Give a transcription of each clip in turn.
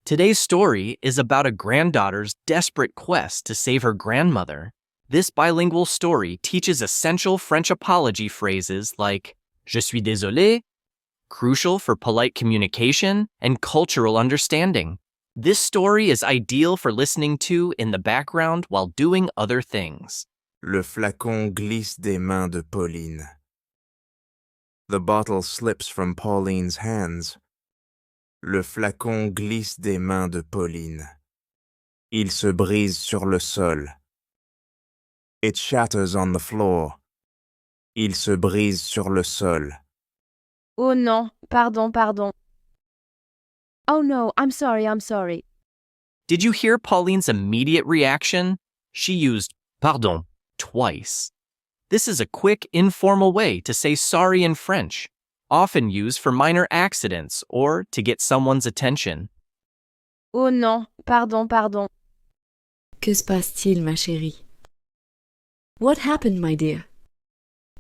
Today's story is about a granddaughter's desperate quest to save her grandmother. This bilingual story teaches essential French apology phrases like Je suis désolé, crucial for polite communication and cultural understanding. This story is ideal for listening to in the background while doing other things. Le flacon glisse des mains de Pauline. The bottle slips from Pauline's hands. Le flacon glisse des mains de Pauline. Il se brise sur le sol. It shatters on the floor. Il se brise sur le sol. Oh non, pardon. Oh no, I'm sorry. Did you hear Pauline's immediate reaction? She used pardon twice. This is a quick, informal way to say sorry in French, often used for minor accidents or to get someone's attention. Oh non, pardon. Que se passe-t-il, ma chérie? What happened, my dear?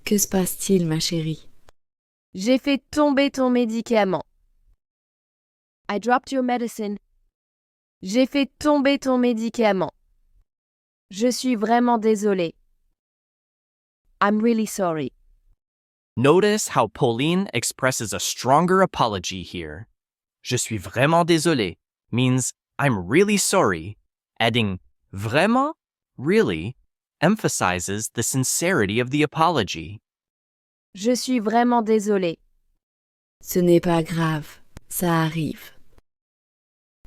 Que se passe-t-il, ma chérie? J'ai fait tomber ton médicament. I dropped your medicine. J'ai fait tomber ton médicament. Je suis vraiment désolée. I'm really sorry. Notice how Pauline expresses a stronger apology here. Je suis vraiment désolé means I'm really sorry. Adding vraiment, really, emphasizes the sincerity of the apology. Je suis vraiment désolée. Ce n'est pas grave, ça arrive.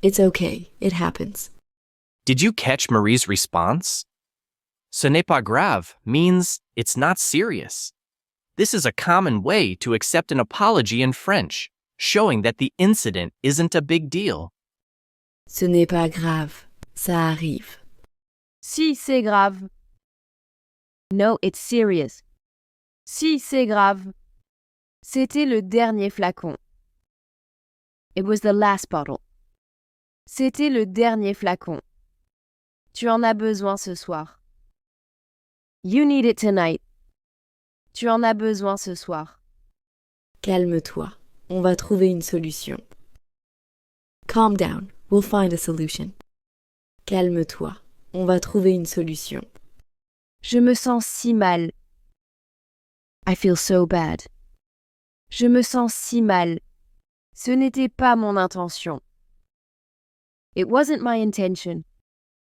It's okay, it happens. Did you catch Marie's response? Ce n'est pas grave means it's not serious. This is a common way to accept an apology in French, showing that the incident isn't a big deal. Ce n'est pas grave, ça arrive. Si, c'est grave. No, it's serious. Si, c'est grave. C'était le dernier flacon. It was the last bottle. C'était le dernier flacon. Tu en as besoin ce soir. You need it tonight. Tu en as besoin ce soir. Calme-toi, on va trouver une solution. Calm down, we'll find a solution. Calme-toi, on va trouver une solution. Je me sens si mal. I feel so bad. Je me sens si mal. Ce n'était pas mon intention. It wasn't my intention.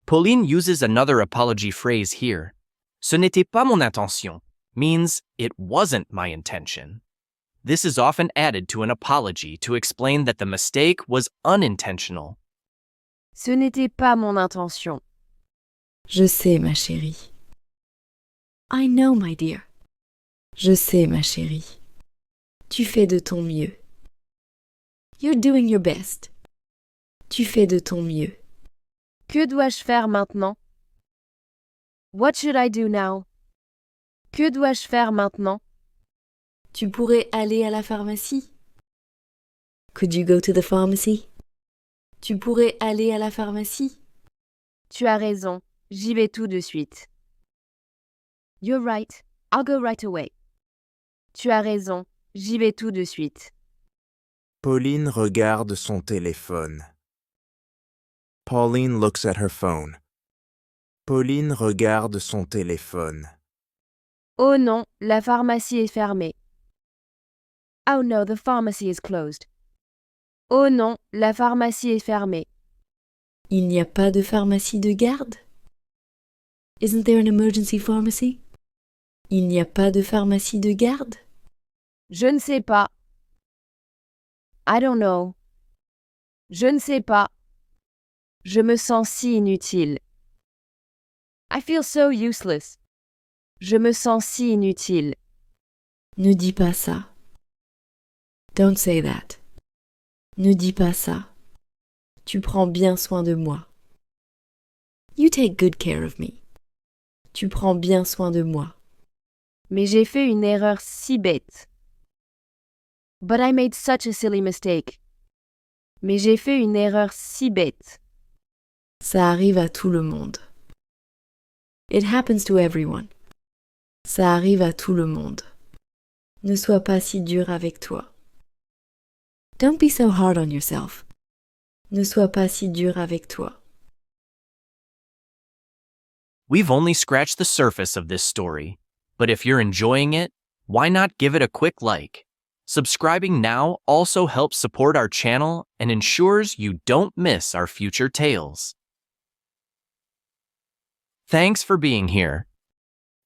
Pauline uses another apology phrase here. Ce n'était pas mon intention means it wasn't my intention. This is often added to an apology to explain that the mistake was unintentional. Ce n'était pas mon intention. Je sais, ma chérie. I know, my dear. Je sais, ma chérie. Tu fais de ton mieux. You're doing your best. Tu fais de ton mieux. Que dois-je faire maintenant? What should I do now? Que dois-je faire maintenant? Tu pourrais aller à la pharmacie. Could you go to the pharmacy? Tu pourrais aller à la pharmacie. Tu as raison, j'y vais tout de suite. You're right, I'll go right away. Tu as raison, j'y vais tout de suite. Pauline regarde son téléphone. Pauline looks at her phone. Pauline regarde son téléphone. Oh non, la pharmacie est fermée. Oh no, the pharmacy is closed. Oh non, la pharmacie est fermée. Il n'y a pas de pharmacie de garde? Isn't there an emergency pharmacy? Il n'y a pas de pharmacie de garde? Je ne sais pas. I don't know. Je ne sais pas. Je me sens si inutile. I feel so useless. Je me sens si inutile. Ne dis pas ça. Don't say that. Ne dis pas ça. Tu prends bien soin de moi. You take good care of me. Tu prends bien soin de moi. Mais j'ai fait une erreur si bête. But I made such a silly mistake. Mais j'ai fait une erreur si bête. Ça arrive à tout le monde. It happens to everyone. Ça arrive à tout le monde. Ne sois pas si dur avec toi. Don't be so hard on yourself. Ne sois pas si dur avec toi. We've only scratched the surface of this story, but if you're enjoying it, why not give it a quick like? Subscribing now also helps support our channel and ensures you don't miss our future tales. Thanks for being here.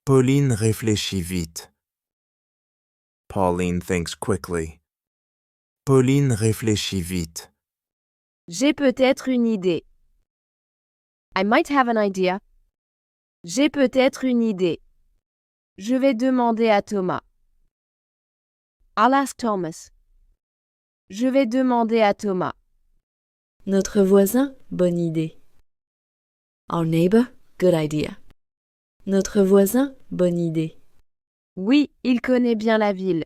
Pauline réfléchit vite. Pauline thinks quickly. Pauline réfléchit vite. J'ai peut-être une idée. I might have an idea. J'ai peut-être une idée. Je vais demander à Thomas. I'll ask Thomas. Je vais demander à Thomas. Notre voisin, bonne idée. Our neighbor, good idea. Notre voisin, bonne idée. Oui, il connaît bien la ville.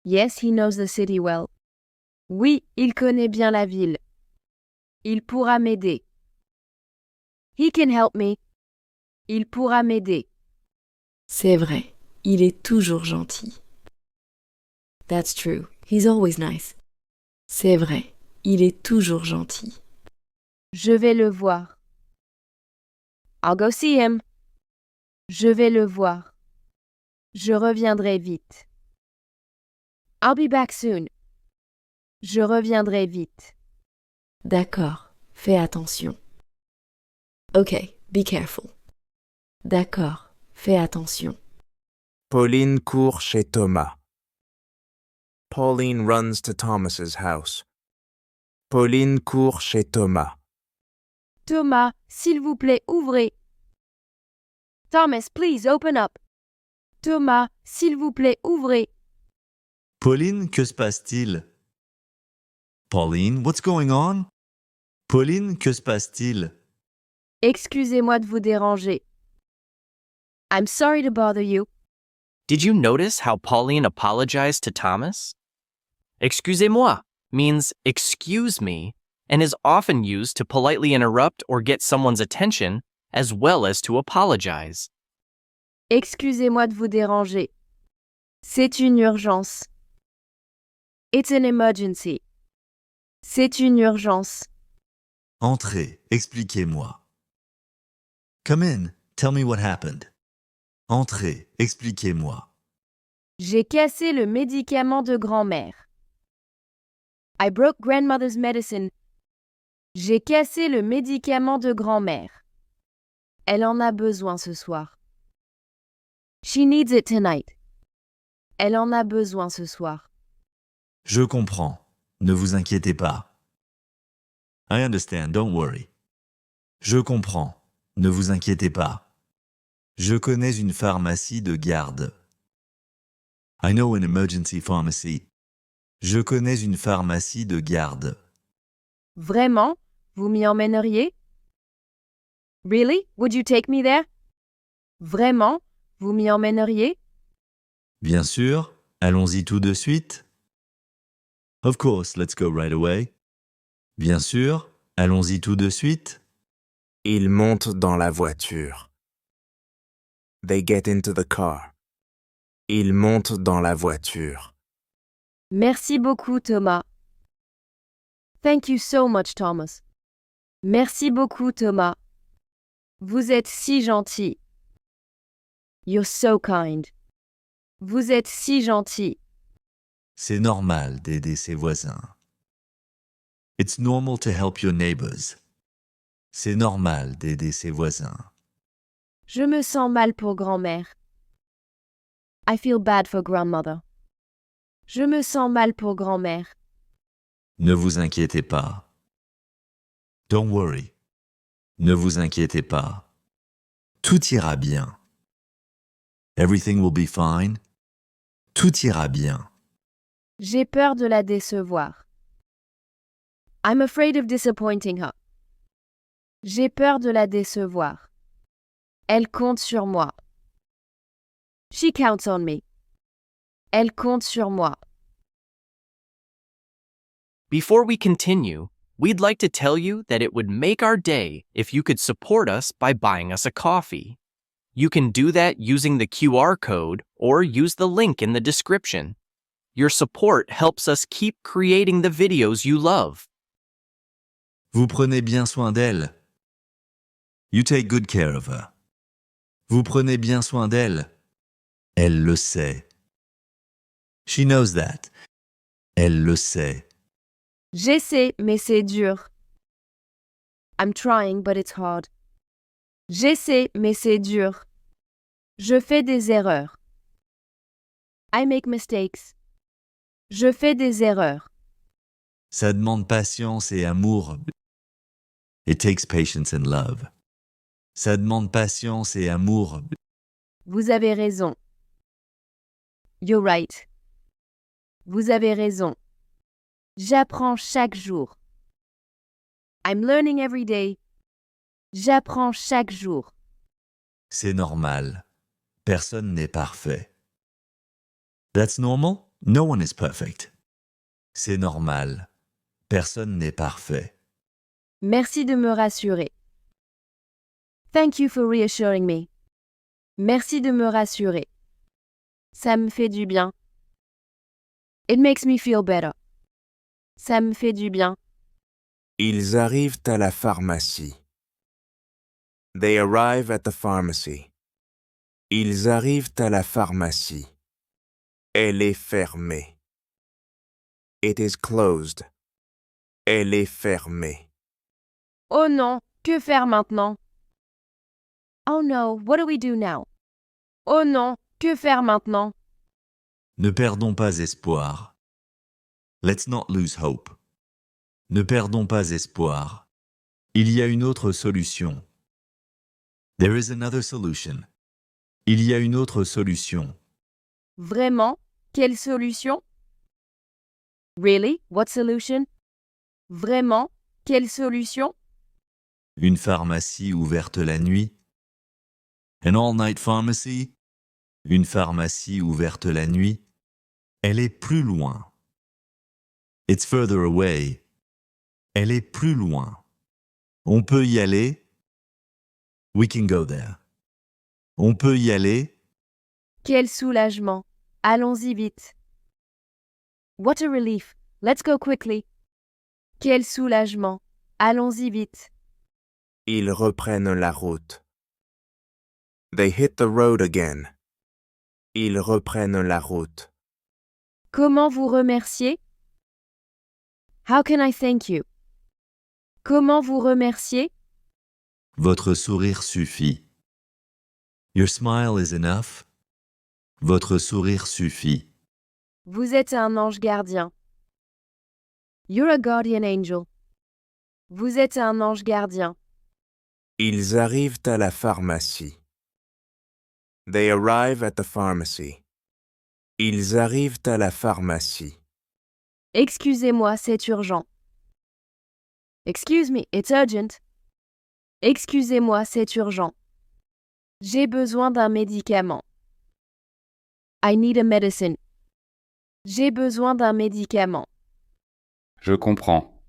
Yes, he knows the city well. Oui, il connaît bien la ville. Il pourra m'aider. He can help me. Il pourra m'aider. C'est vrai, il est toujours gentil. That's true, he's always nice. C'est vrai, il est toujours gentil. Je vais le voir. I'll go see him. Je vais le voir. Je reviendrai vite. I'll be back soon. Je reviendrai vite. D'accord, fais attention. Okay, be careful. D'accord, fais attention. Pauline court chez Thomas. Pauline runs to Thomas's house. Pauline court chez Thomas. Thomas, s'il vous plaît, ouvrez. Thomas, please open up. Thomas, s'il vous plaît, ouvrez. Pauline, que se passe-t-il? Pauline, what's going on? Pauline, que se passe-t-il? Excusez-moi de vous déranger. I'm sorry to bother you. Did you notice how Pauline apologized to Thomas? Excusez-moi means excuse me and is often used to politely interrupt or get someone's attention as well as to apologize. Excusez-moi de vous déranger. C'est une urgence. It's an emergency. C'est une urgence. Entrez, expliquez-moi. Come in, tell me what happened. Entrez, expliquez-moi. J'ai cassé le médicament de grand-mère. I broke grandmother's medicine. J'ai cassé le médicament de grand-mère. Elle en a besoin ce soir. She needs it tonight. Elle en a besoin ce soir. Je comprends. Ne vous inquiétez pas. I understand, don't worry. Je comprends. Ne vous inquiétez pas. Je connais une pharmacie de garde. I know an emergency pharmacy. Je connais une pharmacie de garde. Vraiment? Vous m'y emmèneriez? Really? Would you take me there? Vraiment? Vous m'y emmèneriez? Bien sûr, allons-y tout de suite. Of course, let's go right away. Bien sûr, allons-y tout de suite. Ils montent dans la voiture. They get into the car. Ils montent dans la voiture. Merci beaucoup, Thomas. Thank you so much, Thomas. Merci beaucoup, Thomas. Vous êtes si gentil. You're so kind. Vous êtes si gentil. C'est normal d'aider ses voisins. It's normal to help your neighbors. C'est normal d'aider ses voisins. Je me sens mal pour grand-mère. I feel bad for grandmother. Je me sens mal pour grand-mère. Ne vous inquiétez pas. Don't worry. Ne vous inquiétez pas. Tout ira bien. Everything will be fine. Tout ira bien. J'ai peur de la décevoir. I'm afraid of disappointing her. J'ai peur de la décevoir. Elle compte sur moi. She counts on me. Elle compte sur moi. Before we continue, we'd like to tell you that it would make our day if you could support us by buying us a coffee. You can do that using the QR code or use the link in the description. Your support helps us keep creating the videos you love. Vous prenez bien soin d'elle. You take good care of her. Vous prenez bien soin d'elle. Elle le sait. She knows that. Elle le sait. J'essaie, mais c'est dur. I'm trying, but it's hard. J'essaie, mais c'est dur. Je fais des erreurs. I make mistakes. Je fais des erreurs. Ça demande patience et amour. It takes patience and love. Ça demande patience et amour. Vous avez raison. You're right. Vous avez raison. J'apprends chaque jour. I'm learning every day. J'apprends chaque jour. C'est normal. Personne n'est parfait. That's normal? No one is perfect. C'est normal. Personne n'est parfait. Merci de me rassurer. Thank you for reassuring me. Merci de me rassurer. Ça me fait du bien. It makes me feel better. Ça me fait du bien. Ils arrivent à la pharmacie. They arrive at the pharmacy. Ils arrivent à la pharmacie. Elle est fermée. It is closed. Elle est fermée. Oh non, que faire maintenant? Oh no, what do we do now? Oh non, que faire maintenant? Ne perdons pas espoir. Let's not lose hope. Ne perdons pas espoir. Il y a une autre solution. There is another solution. Il y a une autre solution. Vraiment? Quelle solution? Really? What solution? Vraiment? Quelle solution? Une pharmacie ouverte la nuit. An all-night pharmacy. Une pharmacie ouverte la nuit. Elle est plus loin. It's further away. Elle est plus loin. On peut y aller. We can go there. On peut y aller. Quel soulagement! Allons-y vite. What a relief! Let's go quickly. Quel soulagement! Allons-y vite. Ils reprennent la route. They hit the road again. Ils reprennent la route. Comment vous remercier? How can I thank you? Comment vous remercier? Votre sourire suffit. Your smile is enough. Votre sourire suffit. Vous êtes un ange gardien. You're a guardian angel. Vous êtes un ange gardien. Ils arrivent à la pharmacie. They arrive at the pharmacy. Ils arrivent à la pharmacie. Excusez-moi, c'est urgent. Excuse me, it's urgent. Excusez-moi, c'est urgent. J'ai besoin d'un médicament. I need a medicine. J'ai besoin d'un médicament. Je comprends.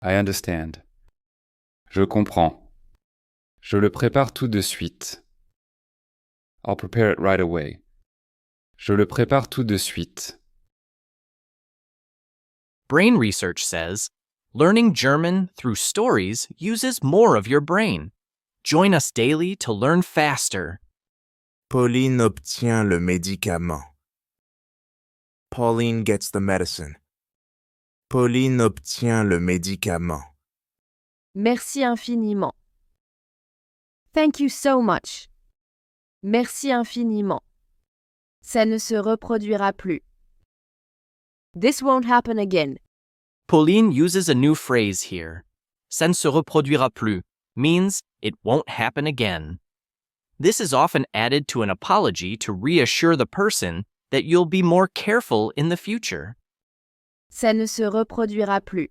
I understand. Je comprends. Je le prépare tout de suite. I'll prepare it right away. Je le prépare tout de suite. Brain research says learning German through stories uses more of your brain. Join us daily to learn faster. Pauline obtient le médicament. Pauline gets the medicine. Pauline obtient le médicament. Merci infiniment. Thank you so much. Merci infiniment. Ça ne se reproduira plus. This won't happen again. Pauline uses a new phrase here. Ça ne se reproduira plus means it won't happen again. This is often added to an apology to reassure the person that you'll be more careful in the future. Ça ne se reproduira plus.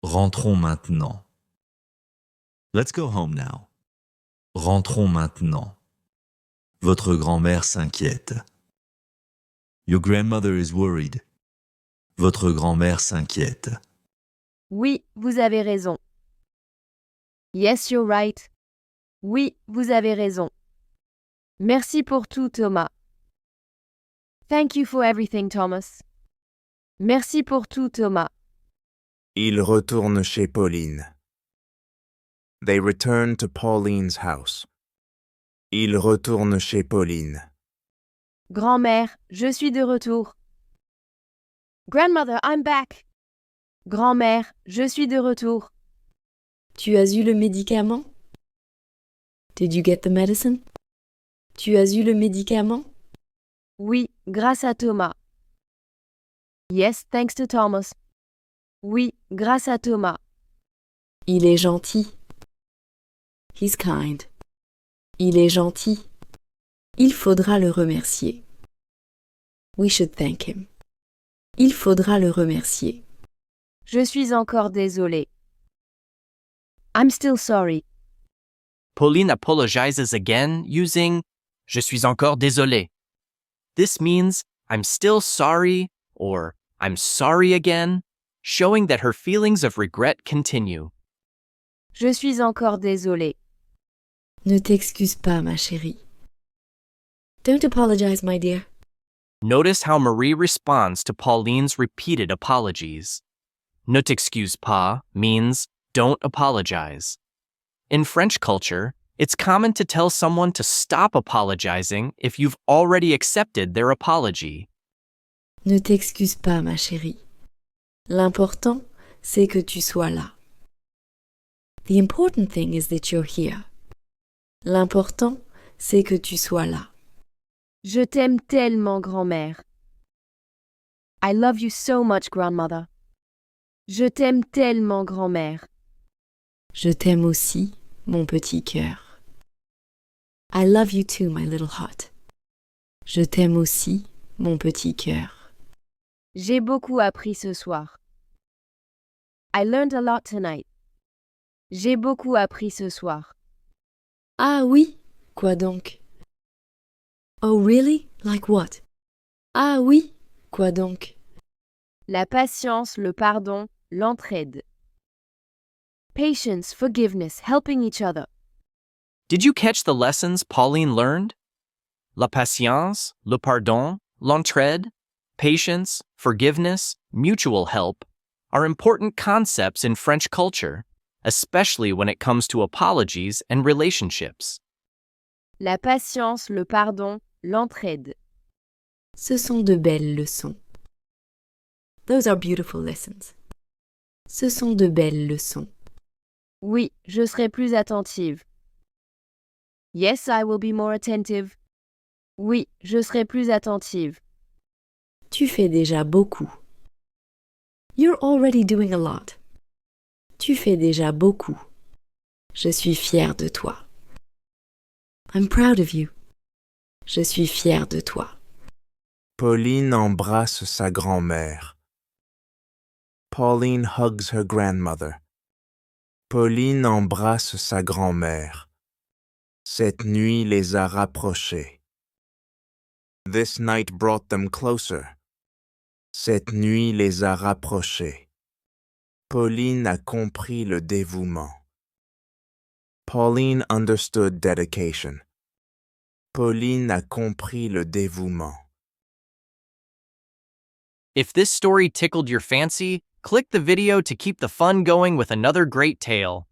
Rentrons maintenant. Let's go home now. Rentrons maintenant. Votre grand-mère s'inquiète. Your grandmother is worried. Votre grand-mère s'inquiète. Oui, vous avez raison. Yes, you're right. Oui, vous avez raison. Merci pour tout, Thomas. Thank you for everything, Thomas. Merci pour tout, Thomas. Il retourne chez Pauline. They return to Pauline's house. Il retourne chez Pauline. Grand-mère, je suis de retour. Grandmother, I'm back. Grand-mère, je suis de retour. Tu as eu le médicament? Did you get the medicine? Tu as eu le médicament? Oui, grâce à Thomas. Yes, thanks to Thomas. Oui, grâce à Thomas. Il est gentil. He's kind. Il est gentil. Il faudra le remercier. We should thank him. Il faudra le remercier. Je suis encore désolée. I'm still sorry. Pauline apologizes again using Je suis encore désolé. This means I'm still sorry or I'm sorry again, showing that her feelings of regret continue. Je suis encore désolée. Ne t'excuse pas, ma chérie. Don't apologize, my dear. Notice how Marie responds to Pauline's repeated apologies. Ne t'excuse pas means don't apologize. In French culture, it's common to tell someone to stop apologizing if you've already accepted their apology. Ne t'excuse pas, ma chérie. L'important, c'est que tu sois là. The important thing is that you're here. L'important, c'est que tu sois là. Je t'aime tellement, grand-mère. I love you so much, grandmother. Je t'aime tellement, grand-mère. Je t'aime aussi, mon petit cœur. I love you too, my little heart. Je t'aime aussi, mon petit cœur. J'ai beaucoup appris ce soir. I learned a lot tonight. J'ai beaucoup appris ce soir. Ah oui, quoi donc? Oh really? Like what? Ah oui, quoi donc? La patience, le pardon, l'entraide. Patience, forgiveness, helping each other. Did you catch the lessons Pauline learned? La patience, le pardon, l'entraide, patience, forgiveness, mutual help are important concepts in French culture, especially when it comes to apologies and relationships. La patience, le pardon, l'entraide. Ce sont de belles leçons. Those are beautiful lessons. Ce sont de belles leçons. Oui, je serai plus attentive. Yes, I will be more attentive. Oui, je serai plus attentive. Tu fais déjà beaucoup. You're already doing a lot. Tu fais déjà beaucoup. Je suis fière de toi. I'm proud of you. Je suis fière de toi. Pauline embrasse sa grand-mère. Pauline hugs her grandmother. Pauline embrasse sa grand-mère. Cette nuit les a rapprochés. This night brought them closer. Cette nuit les a rapprochés. Pauline a compris le dévouement. Pauline understood dedication. Pauline a compris le dévouement. If this story tickled your fancy, click the video to keep the fun going with another great tale.